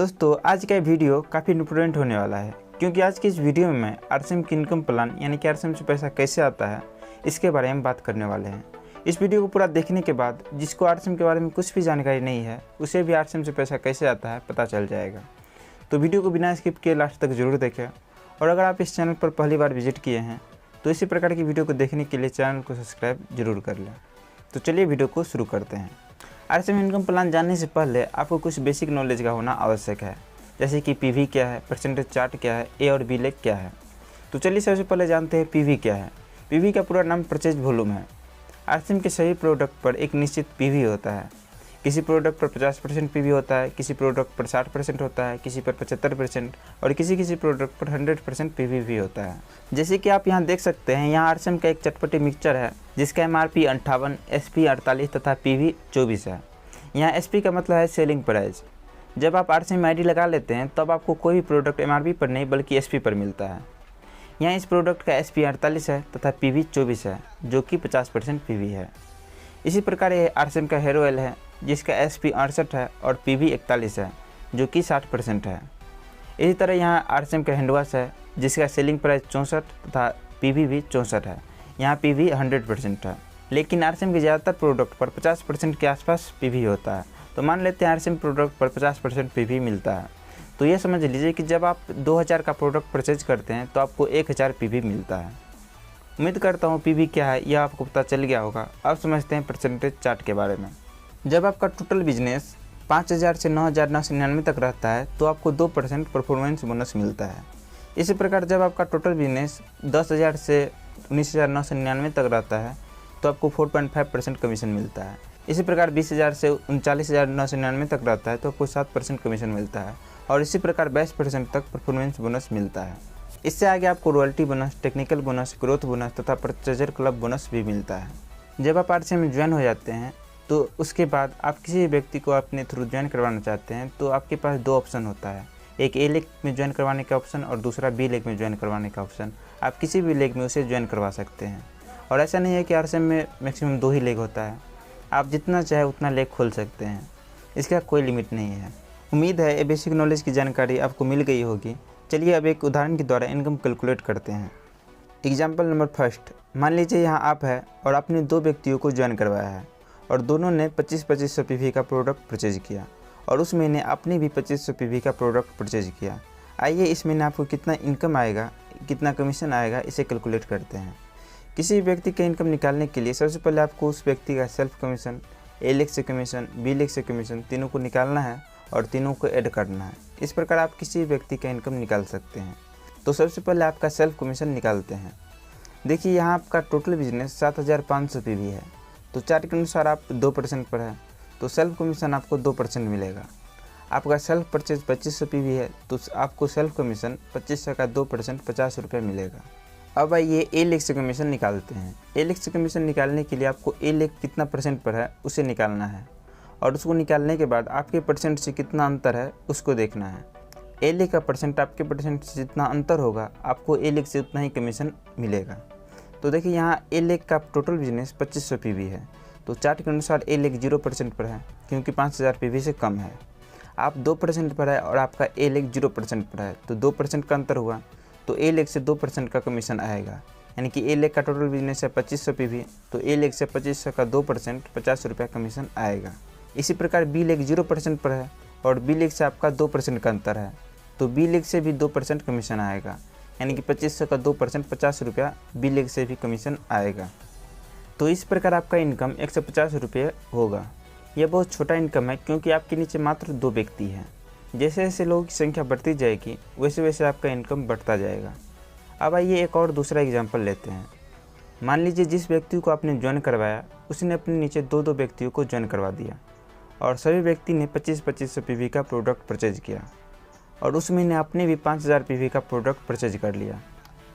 दोस्तों आज का वीडियो काफ़ी इंपॉर्टेंट होने वाला है क्योंकि आज की इस वीडियो में आरसीएम की इनकम प्लान यानी कि आरसीएम से पैसा कैसे आता है इसके बारे में बात करने वाले हैं। इस वीडियो को पूरा देखने के बाद जिसको आरसीएम के बारे में कुछ भी जानकारी नहीं है उसे भी आरसीएम से पैसा कैसे आता है पता चल जाएगा। तो वीडियो को बिना स्किप किए लास्ट तक जरूर देखें और अगर आप इस चैनल पर पहली बार विजिट किए हैं तो इसी प्रकार की वीडियो को देखने के लिए चैनल को सब्सक्राइब जरूर कर लें। तो चलिए वीडियो को शुरू करते हैं। आरसीएम इनकम प्लान जानने से पहले आपको कुछ बेसिक नॉलेज का होना आवश्यक है, जैसे कि पीवी क्या है, परसेंटेज चार्ट क्या है, ए और बी लेग क्या है। तो चलिए सबसे पहले जानते हैं पीवी क्या है। पीवी का पूरा नाम परचेज वॉल्यूम है। आरसीएम के सभी प्रोडक्ट पर एक निश्चित पीवी होता है। किसी प्रोडक्ट पर 50% पीवी होता है, किसी प्रोडक्ट पर 60% होता है, किसी पर 75% और किसी प्रोडक्ट पर 100% पीवी भी होता है। जैसे कि आप यहाँ देख सकते हैं, यहाँ आरसीएम का एक चटपटी मिक्सचर है जिसका एमआरपी 58, एसपी 48 तथा पीवी 24 है। यहाँ एसपी का मतलब है सेलिंग प्राइस। जब आप आरसीएम आईडी लगा लेते हैं तब आपको कोई भी प्रोडक्ट एमआरपी पर नहीं बल्कि एसपी पर मिलता है। यहाँ इस प्रोडक्ट का एसपी 48 है तथा पीवी 24 है जो कि 50% पीवी है। इसी प्रकार ये आरसीएम का हेयर ऑयल है जिसका एसपी 68 है और पीवी 41 है जो कि 60% है। इसी तरह यहाँ आरसीएम का हैंड वॉश है जिसका सेलिंग प्राइस 64 तथा पीवी भी 64 है। यहाँ पीवी 100% है, लेकिन आरसीएम के ज़्यादातर प्रोडक्ट पर 50% के आसपास पीवी होता है। तो मान लेते हैं आरसीएम प्रोडक्ट पर 50% पीवी मिलता है, तो ये समझ लीजिए कि जब आप 2000 का प्रोडक्ट परचेज करते हैं तो आपको 1000 पीवी मिलता है। उम्मीद करता हूँ पीवी क्या है यह आपको पता चल गया होगा। अब समझते हैं परसेंटेज चार्ट के बारे में। जब आपका टोटल बिजनेस 5000 से 9999 तक रहता है तो आपको 2% परफॉर्मेंस बोनस मिलता है। इसी प्रकार जब आपका टोटल बिजनेस 10,000 से 19,999 तक रहता है तो आपको 4.5% कमीशन मिलता है। इसी प्रकार 20,000 से 39,999 तक रहता है तो आपको 7% कमीशन मिलता है और इसी प्रकार 22% तक परफॉर्मेंस बोनस मिलता है। इससे आगे आपको royalty bonus, technical bonus, growth bonus तथा परचेजर क्लब बोनस भी मिलता है। जब आप आरसीएम में ज्वाइन हो जाते हैं तो उसके बाद आप किसी व्यक्ति को अपने थ्रू ज्वाइन करवाना चाहते हैं तो आपके पास दो ऑप्शन होता है, एक ए लेग में ज्वाइन करवाने का ऑप्शन और दूसरा बी लेग में ज्वाइन करवाने का ऑप्शन। आप किसी भी लेग में उसे ज्वाइन करवा सकते हैं और ऐसा नहीं है कि आरसीएम में मैक्सिमम 2 ही लेग होता है, आप जितना चाहे उतना लेग खोल सकते हैं, इसका कोई लिमिट नहीं है। उम्मीद है ये बेसिक नॉलेज की जानकारी आपको मिल गई होगी। चलिए अब एक उदाहरण के द्वारा इनकम कैलकुलेट करते हैं। एग्जाम्पल नंबर फर्स्ट, मान लीजिए यहाँ आप है और आपने 2 व्यक्तियों को ज्वाइन करवाया है और दोनों ने 2500 पीवी का प्रोडक्ट परचेज किया और उस महीने आपने भी 2500 पीवी का प्रोडक्ट परचेज किया। आइए इस महीने आपको कितना इनकम आएगा, कितना कमीशन आएगा, इसे कैलकुलेट करते हैं। किसी व्यक्ति का इनकम निकालने के लिए सबसे पहले आपको उस व्यक्ति का सेल्फ कमीशन, ए लेग से कमीशन, बी लेग से कमीशन तीनों को निकालना है और तीनों को ऐड करना है। इस प्रकार आप किसी व्यक्ति का इनकम निकाल सकते हैं। तो सबसे पहले आपका सेल्फ कमीशन निकालते हैं। देखिए यहाँ आपका टोटल बिजनेस 7500 पीवी है, तो चार्ट के अनुसार आप 2% पर है तो सेल्फ कमीशन आपको 2% मिलेगा। आपका सेल्फ परचेज 2500 पीवी है तो आपको सेल्फ कमीशन 2500 का 2% 50 रुपये मिलेगा। अब आइए ए लेग से कमीशन निकालते हैं। ए लेग से कमीशन निकालने के लिए आपको ए लेग कितना परसेंट पर है उसे निकालना है और उसको निकालने के बाद आपके परसेंट से कितना अंतर है उसको देखना है। ए लेग का परसेंट आपके परसेंट से जितना अंतर होगा आपको ए लेग से उतना ही कमीशन मिलेगा। तो देखिए यहाँ ए लेग का टोटल बिजनेस 2500 पीवी है तो चार्ट के अनुसार ए लेग 0% पर है क्योंकि 5000 पीवी से कम है। आप 2% पर है और आपका ए लेग 0% पर है तो 2% का अंतर हुआ तो ए लेग से 2% का कमीशन आएगा। यानी कि ए लेग का टोटल बिजनेस है 2500 पीवी तो ए लेग से 2500 का 2% 50 रुपये कमीशन आएगा। इसी प्रकार बी लेग 0% पर है और बी लेग से आपका 2% का अंतर है तो बी लेग से भी 2% कमीशन आएगा। यानी कि 2500 का 2% 50 रुपया बी लेग से भी कमीशन आएगा। तो इस प्रकार आपका इनकम 150 रुपये होगा। यह बहुत छोटा इनकम है क्योंकि आपके नीचे मात्र 2 व्यक्ति हैं। जैसे जैसे लोगों की संख्या बढ़ती जाएगी वैसे वैसे आपका इनकम बढ़ता जाएगा। अब आइए एक और दूसरा एग्जांपल लेते हैं। मान लीजिए जिस व्यक्ति को आपने ज्वाइन करवाया उसने अपने नीचे 2 व्यक्तियों को ज्वाइन करवा दिया और सभी व्यक्ति ने 2500 पीवी का प्रोडक्ट परचेज किया और उस महीने आपने भी 5000 पीवी का प्रोडक्ट परचेज कर लिया।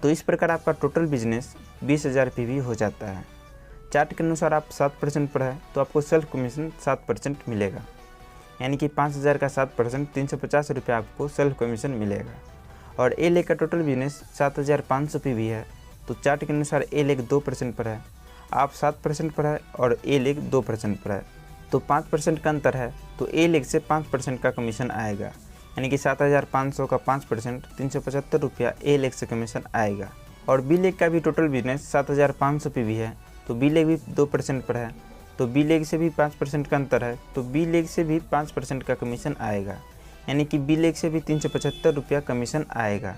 तो इस प्रकार आपका टोटल बिजनेस 20000 पीवी हो जाता है। चार्ट के अनुसार आप 7% पर है तो आपको सेल्फ कमीशन 7% मिलेगा। यानी कि 5000 का 7% 350 रुपये आपको सेल्फ कमीशन मिलेगा। और ए लेग का टोटल बिजनेस 7500 पीवी है तो चार्ट के अनुसार ए लेग 2% पर है, आप 7% पर है और ए लेग 2% पर है तो 5% का अंतर है तो ए लेग से 5% का कमीशन आएगा। यानी कि 7,500 का 5% 375 रुपया ए लेग से कमीशन आएगा। और बी लेग का भी टोटल बिजनेस 7,500 पे भी है, तो बी लेग भी 2% पर है, तो बी लेग से भी 5% का अंतर है, तो बी लेग से भी 5% का कमीशन आएगा, यानी कि बी लेग से भी 375 रुपया कमीशन आएगा।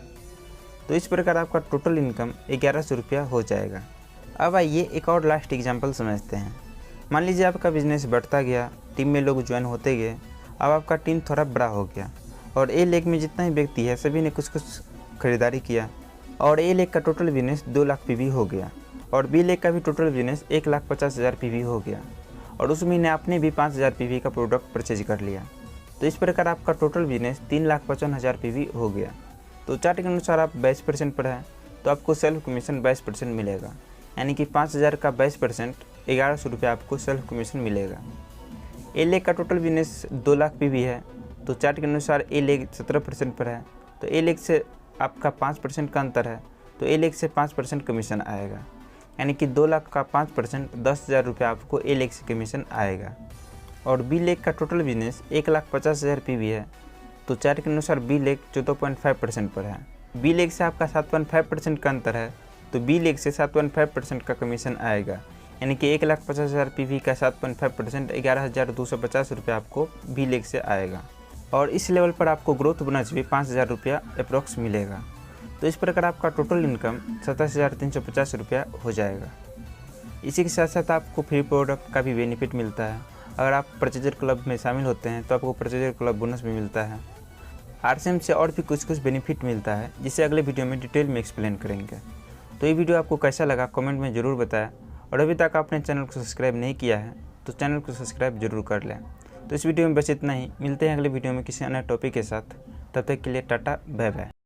तो इस प्रकार आपका टोटल इनकम 1100 रुपया हो जाएगा। अब आइए एक और लास्ट एग्जांपल समझते हैं। मान लीजिए आपका बिजनेस बढ़ता गया, टीम में लोग ज्वाइन होते गए, अब आपका टीम थोड़ा बड़ा हो गया और ए लेग में जितना ही व्यक्ति है सभी ने कुछ खरीदारी किया और ए लेग का टोटल बिजनेस 2 लाख पीवी हो गया और बी लेग का भी टोटल बिजनेस 1,50,000 पीवी हो गया और उस महीने आपने भी 5,000 पीवी का प्रोडक्ट परचेज कर लिया। तो इस प्रकार आपका टोटल बिजनेस 3,55,000 पीवी हो गया। तो चार्ट के अनुसार आप 22% पर है, तो आपको सेल्फ कमीशन 22% मिलेगा, यानी कि 5,000 का 22% 1,100 रुपया आपको सेल्फ कमीशन मिलेगा। ए लेग का टोटल बिजनेस 2 लाख पीवी है, तो चार्ट के अनुसार ए लेग 17% पर है, तो ए लेग से आपका 5% का अंतर है, तो ए लेग से 5% कमीशन आएगा, यानी कि 2 लाख का 5% 10,000 रुपया आपको ए लेग से कमीशन आएगा। और बी लेग का टोटल बिजनेस 1,50,000 पीवी है, तो चार्ट के अनुसार बी लेग 14.5% पर है, बी लेग से आपका 7.5% का अंतर है, तो बी लेग से 7.5% का कमीशन आएगा, यानी कि 1,50,000 पीवी का 7.5% 11,250 रुपये आपको बी लेग से आएगा। और इस लेवल पर आपको ग्रोथ बोनस भी 5,000 रुपया अप्रॉक्स मिलेगा। तो इस प्रकार आपका टोटल इनकम 27,350 रुपया हो जाएगा। इसी के साथ साथ आपको फ्री प्रोडक्ट का भी बेनिफिट मिलता है। अगर आप परचेजर क्लब में शामिल होते हैं तो आपको परचेजर क्लब बोनस भी मिलता है। आरसीएम से और भी कुछ बेनिफिट मिलता है, जिसे अगले वीडियो में डिटेल में एक्सप्लेन करेंगे। तो ये वीडियो आपको कैसा लगा कमेंट में ज़रूर बताएं, और अभी तक आपने चैनल को सब्सक्राइब नहीं किया है तो चैनल को सब्सक्राइब जरूर कर लें। तो इस वीडियो में बस इतना ही, मिलते हैं अगले वीडियो में किसी अन्य टॉपिक के साथ। तब तक के लिए टाटा, बाय बाय।